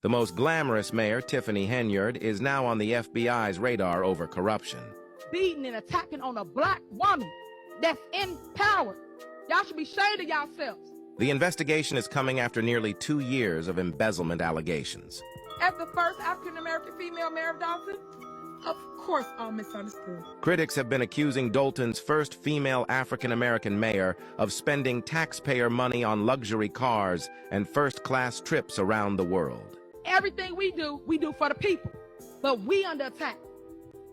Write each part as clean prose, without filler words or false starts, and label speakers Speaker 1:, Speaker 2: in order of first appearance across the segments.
Speaker 1: The most glamorous mayor, Tiffany Henyard, is now on the FBI's radar over corruption.
Speaker 2: Beating and attacking on a black woman that's in power. Y'all should be ashamed of yourselves.
Speaker 1: The investigation is coming after nearly 2 years of embezzlement allegations.
Speaker 2: As the first African-American female mayor of Dalton, of course all misunderstood.
Speaker 1: Critics have been accusing Dalton's first female African-American mayor of spending taxpayer money on luxury cars and first-class trips around the world.
Speaker 2: Everything we do for the people. But we under attack.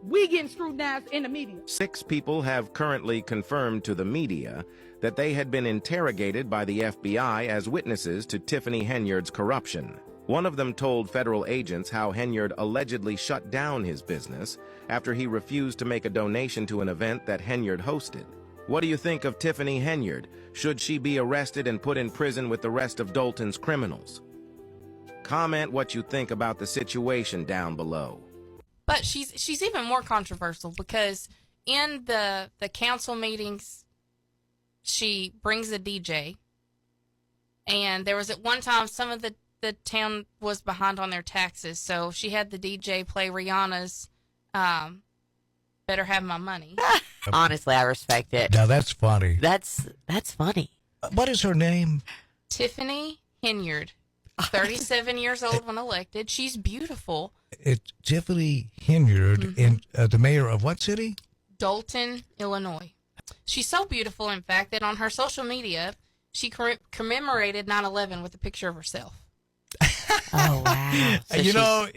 Speaker 2: We getting scrutinized in the media.
Speaker 1: 6 people have currently confirmed to the media that they had been interrogated by the FBI as witnesses to Tiffany Henyard's corruption. One of them told federal agents how Henyard allegedly shut down his business after he refused to make a donation to an event that Henyard hosted. What do you think of Tiffany Henyard? Should she be arrested and put in prison with the rest of Dalton's criminals? Comment what you think about the situation down below.
Speaker 3: But she's even more controversial because in the council meetings, she brings a DJ. And there was at one time some of the town was behind on their taxes, so she had the DJ play Rihanna's Better Have My Money.
Speaker 4: Honestly, I respect it.
Speaker 5: Now that's funny.
Speaker 4: That's funny.
Speaker 5: What is her name?
Speaker 3: Tiffany Henyard, 37 years old when elected. She's beautiful.
Speaker 5: It's Tiffany Henyard, in the mayor of what city?
Speaker 3: Dalton, Illinois. She's so beautiful, in fact, that on her social media, she commemorated 9/11 with a picture of herself.
Speaker 4: Oh, wow. So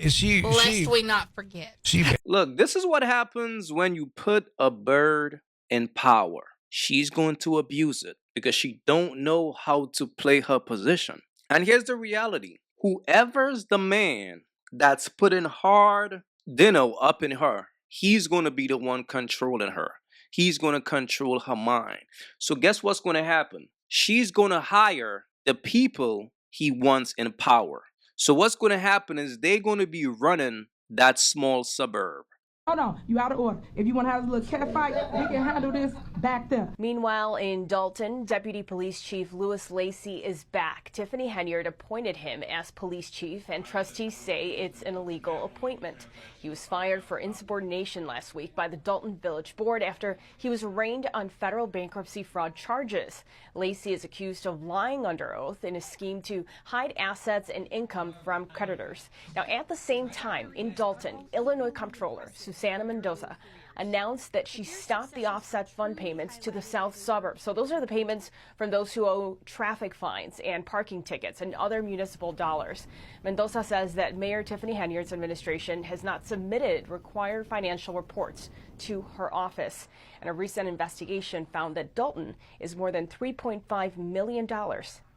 Speaker 3: lest we not forget.
Speaker 6: Look, this is what happens when you put a bird in power. She's going to abuse it because she don't know how to play her position. And here's the reality. Whoever's the man that's putting hard dinner up in her, he's going to be the one controlling her. He's going to control her mind. So guess what's going to happen? She's going to hire the people he wants in power. So what's going to happen is they're going to be running that small suburb.
Speaker 2: Hold on, you out of order. If you want to have a little cat fight, we can handle this back there.
Speaker 7: Meanwhile, in Dalton, Deputy Police Chief Louis Lacey is back. Tiffany Henyard appointed him as police chief, and trustees say it's an illegal appointment. He was fired for insubordination last week by the Dalton Village Board after he was arraigned on federal bankruptcy fraud charges. Lacey is accused of lying under oath in a scheme to hide assets and income from creditors. Now, at the same time, in Dalton, Illinois Comptroller Susana Mendoza announced that she stopped the offset fund payments to the south suburbs. So those are the payments from those who owe traffic fines and parking tickets and other municipal dollars. Mendoza says that Mayor Tiffany Henyard's administration has not submitted required financial reports to her office. And a recent investigation found that Dalton is more than $3.5 million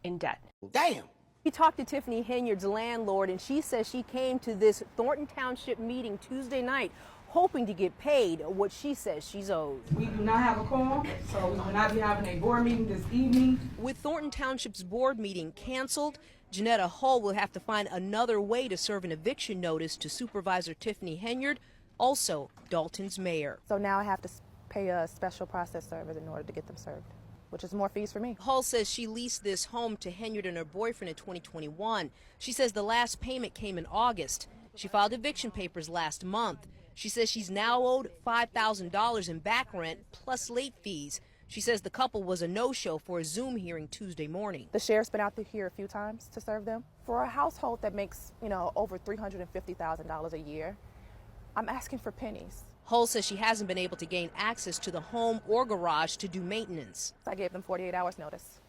Speaker 7: in debt.
Speaker 8: Damn. We talked to Tiffany Henyard's landlord, and she says she came to this Thornton Township meeting Tuesday night hoping to get paid what she says she's owed.
Speaker 2: We do not have a quorum, so we will not be having a board meeting this evening.
Speaker 8: With Thornton Township's board meeting canceled, Janetta Hull will have to find another way to serve an eviction notice to Supervisor Tiffany Henyard, also Dalton's mayor.
Speaker 9: So now I have to pay a special process server in order to get them served, which is more fees for me.
Speaker 8: Hull says she leased this home to Henyard and her boyfriend in 2021. She says the last payment came in August. She filed eviction papers last month. She says she's now owed $5,000 in back rent plus late fees. She says the couple was a no-show for a Zoom hearing Tuesday morning.
Speaker 9: The sheriff's been out here a few times to serve them. For a household that makes, over $350,000 a year, I'm asking for pennies.
Speaker 8: Hull says she hasn't been able to gain access to the home or garage to do maintenance.
Speaker 9: I gave them 48 hours notice.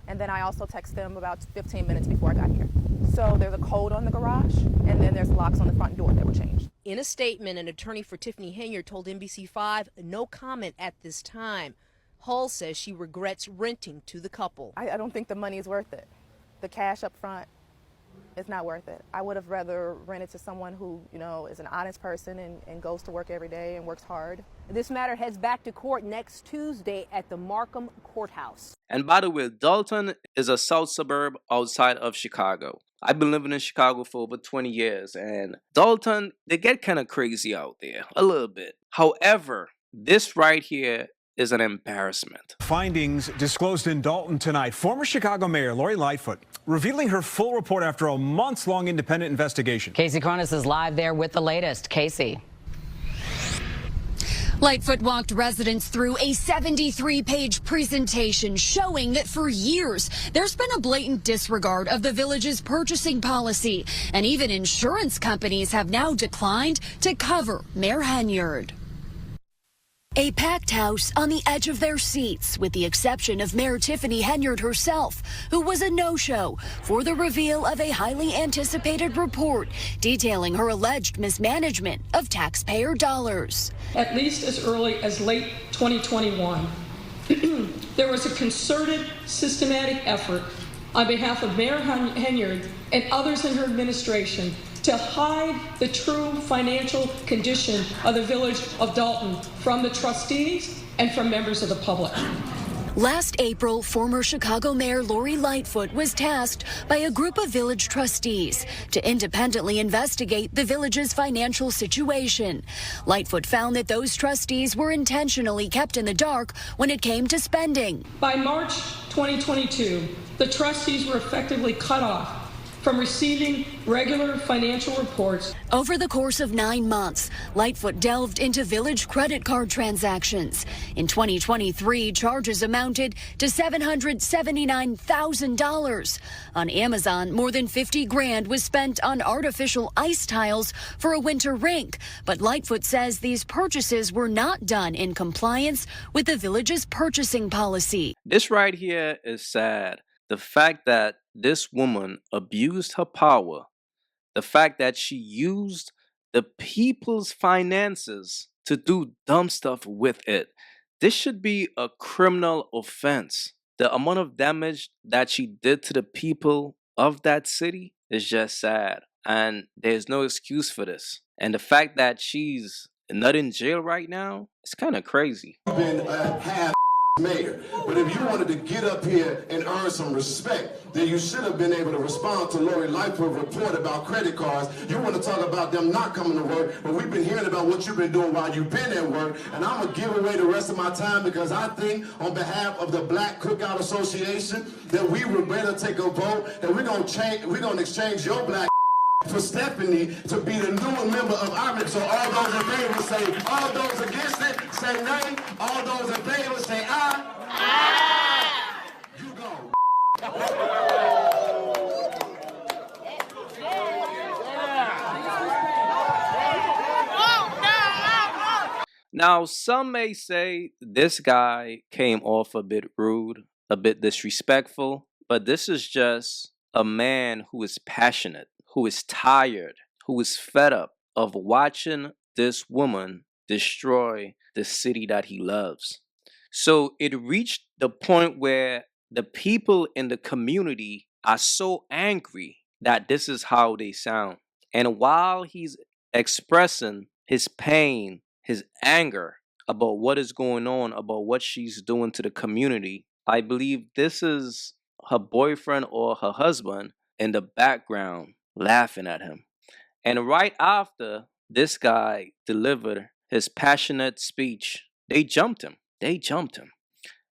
Speaker 9: And then I also texted them about 15 minutes before I got here. So there's a code on the garage, and then there's locks on the front door that were changed.
Speaker 8: In a statement, an attorney for Tiffany Henyard told NBC5 no comment at this time. Hull says she regrets renting to the couple.
Speaker 9: I don't think the money is worth it. The cash up front is not worth it. I would have rather rented to someone who, is an honest person and goes to work every day and works hard.
Speaker 8: This matter heads back to court next Tuesday at the Markham Courthouse.
Speaker 6: And by the way, Dalton is a south suburb outside of Chicago. I've been living in Chicago for over 20 years, and Dalton, they get kind of crazy out there, a little bit. However, this right here is an embarrassment.
Speaker 10: Findings disclosed in Dalton tonight. Former Chicago Mayor Lori Lightfoot revealing her full report after a months-long independent investigation.
Speaker 11: Casey Cronus is live there with the latest. Casey.
Speaker 12: Lightfoot walked residents through a 73-page presentation showing that for years there's been a blatant disregard of the village's purchasing policy, and even insurance companies have now declined to cover Mayor Henyard. A packed house on the edge of their seats, with the exception of Mayor Tiffany Henyard herself, who was a no-show for the reveal of a highly anticipated report detailing her alleged mismanagement of taxpayer dollars.
Speaker 13: At least as early as late 2021, there was a concerted, systematic effort on behalf of Mayor Henyard and others in her administration to hide the true financial condition of the village of Dalton from the trustees and from members of the public.
Speaker 12: Last April, former Chicago Mayor Lori Lightfoot was tasked by a group of village trustees to independently investigate the village's financial situation. Lightfoot found that those trustees were intentionally kept in the dark when it came to spending.
Speaker 13: By March 2022, the trustees were effectively cut off from receiving regular financial reports.
Speaker 12: Over the course of 9 months, Lightfoot delved into village credit card transactions. In 2023, charges amounted to $779,000. On Amazon, more than $50,000 was spent on artificial ice tiles for a winter rink. But Lightfoot says these purchases were not done in compliance with the village's purchasing policy.
Speaker 6: This right here is sad. The fact that this woman abused her power, the fact that she used the people's finances to do dumb stuff with it. This should be a criminal offense. The amount of damage that she did to the people of that city is just sad. And there's no excuse for this. And the fact that she's not in jail right now, it's kind of crazy.
Speaker 14: Mayor. But if you wanted to get up here and earn some respect, then you should have been able to respond to Lori Lightfoot's report about credit cards. You want to talk about them not coming to work, but we've been hearing about what you've been doing while you've been at work, and I'm going to give away the rest of my time because I think on behalf of the Black Cookout Association that we would better take a vote and we're going to exchange your black for Stephanie to be the new member of our. So all those in favor say, all those against it say nay, all those in favor say aye. Aye. You go.
Speaker 6: Now, some may say this guy came off a bit rude, a bit disrespectful, but this is just a man who is passionate, who is tired, who is fed up of watching this woman destroy the city that he loves. So it reached the point where the people in the community are so angry that this is how they sound. And while he's expressing his pain, his anger about what is going on, about what she's doing to the community, I believe this is her boyfriend or her husband in the background laughing at him. And right after this guy delivered his passionate speech, they jumped him.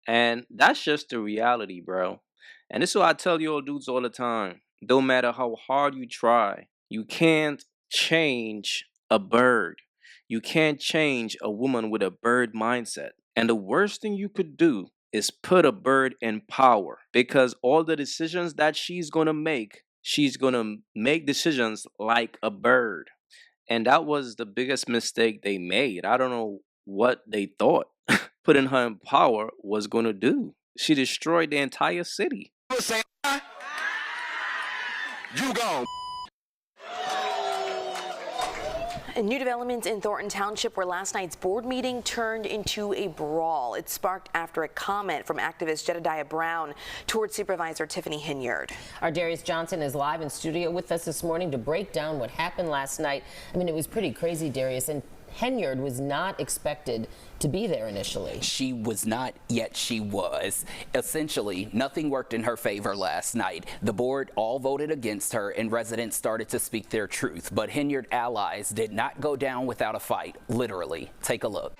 Speaker 6: And that's just the reality, bro. And this is what I tell you all dudes all the time. No matter how hard you try, you can't change a bird. You can't change a woman with a bird mindset. And the worst thing you could do is put a bird in power, because all the decisions that she's going to make decisions like a bird. And that was the biggest mistake they made. I don't know what they thought putting her in power was going to do. She destroyed the entire city.
Speaker 14: You go.
Speaker 15: And new developments in Thornton Township, where last night's board meeting turned into a brawl. It sparked after a comment from activist Jedediah Brown towards Supervisor Tiffany Henyard.
Speaker 11: Our Darius Johnson is live in studio with us this morning to break down what happened last night. I mean, it was pretty crazy, Darius, and Henyard was not expected to be there initially.
Speaker 16: She was not, yet she was. Essentially, nothing worked in her favor last night. The board all voted against her, and residents started to speak their truth. But Henyard allies did not go down without a fight, literally. Take a look.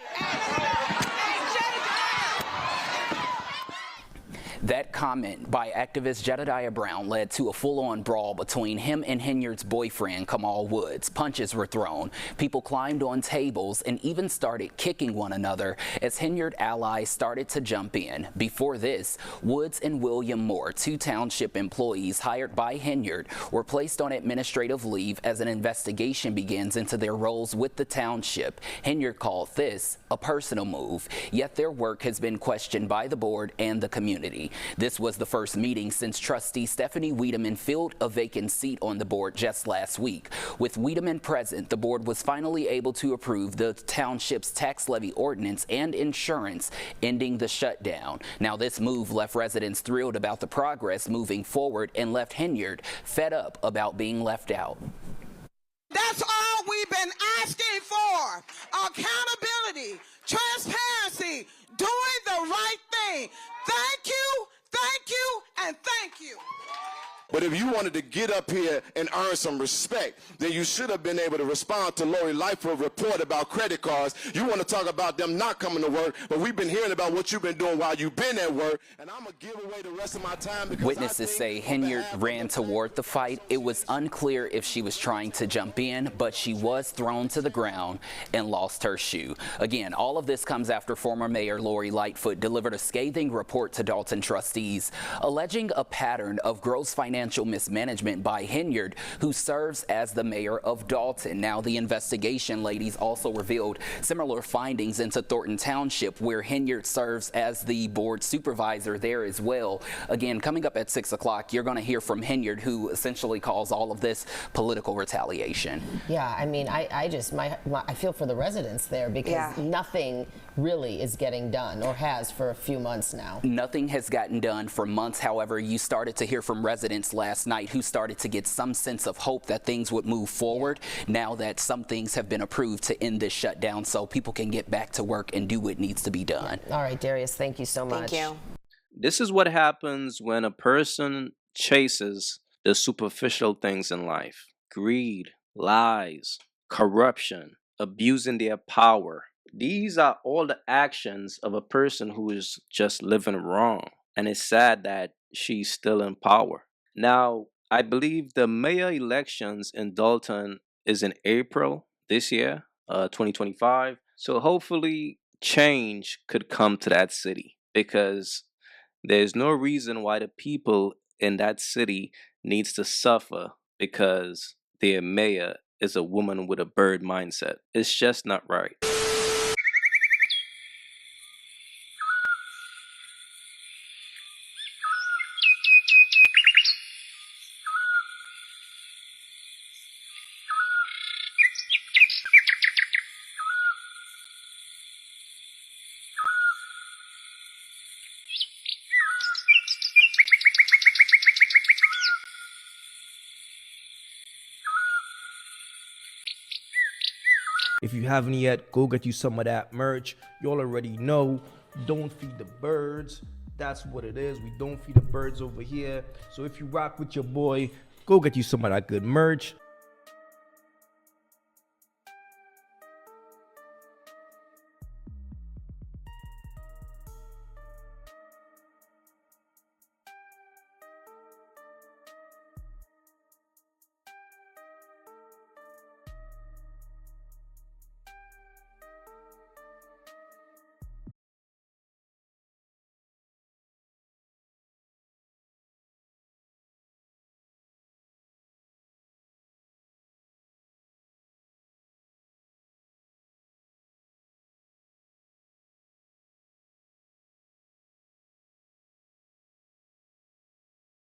Speaker 16: That comment by activist Jedediah Brown led to a full-on brawl between him and Henyard's boyfriend, Kamal Woods. Punches were thrown, people climbed on tables, and even started kicking one another as Henyard allies started to jump in. Before this, Woods and William Moore, two township employees hired by Henyard, were placed on administrative leave as an investigation begins into their roles with the township. Henyard called this a personal move, yet their work has been questioned by the board and the community. This was the first meeting since trustee Stephanie Wiedemann filled a vacant seat on the board just last week. With Wiedemann present, the board was finally able to approve the township's tax levy ordinance and insurance, ending the shutdown. Now, this move left residents thrilled about the progress moving forward and left Henyard fed up about being left out.
Speaker 17: That's all we've been asking for. Accountability, transparency, doing the right thing. Thank you, and thank you.
Speaker 14: But if you wanted to get up here and earn some respect, then you should have been able to respond to Lori Lightfoot's report about credit cards. You want to talk about them not coming to work, but we've been hearing about what you've been doing while you've been at work, and I'm going to give away the rest of my time. Because
Speaker 16: witnesses say Henyard ran toward the fight. It was unclear if she was trying to jump in, but she was thrown to the ground and lost her shoe. Again, all of this comes after former Mayor Lori Lightfoot delivered a scathing report to Dalton trustees, alleging a pattern of gross financial mismanagement by Henyard, who serves as the mayor of Dalton. Now, the investigation, ladies, also revealed similar findings into Thornton Township, where Henyard serves as the board supervisor there as well. Again, coming up at 6 o'clock, you're going to hear from Henyard, who essentially calls all of this political retaliation.
Speaker 11: Yeah, I mean, I feel for the residents there because nothing really is getting done, or has for a few months now.
Speaker 16: Nothing has gotten done for months. However, you started to hear from residents last night who started to get some sense of hope that things would move forward now that some things have been approved to end this shutdown so people can get back to work and do what needs to be done.
Speaker 11: All right, Darius, thank you so much.
Speaker 15: Thank you.
Speaker 6: This is what happens when a person chases the superficial things in life: greed, lies, corruption, abusing their power. These are all the actions of a person who is just living wrong. And it's sad that she's still in power. Now, I believe the mayor elections in Dalton is in April this year, 2025. So hopefully change could come to that city, because there's no reason why the people in that city needs to suffer because their mayor is a woman with a bird mindset. It's just not right.
Speaker 18: If you haven't yet, go get you some of that merch. You all already know, don't feed the birds. That's what it is. We don't feed the birds over here. So if you rock with your boy, go get you some of that good merch.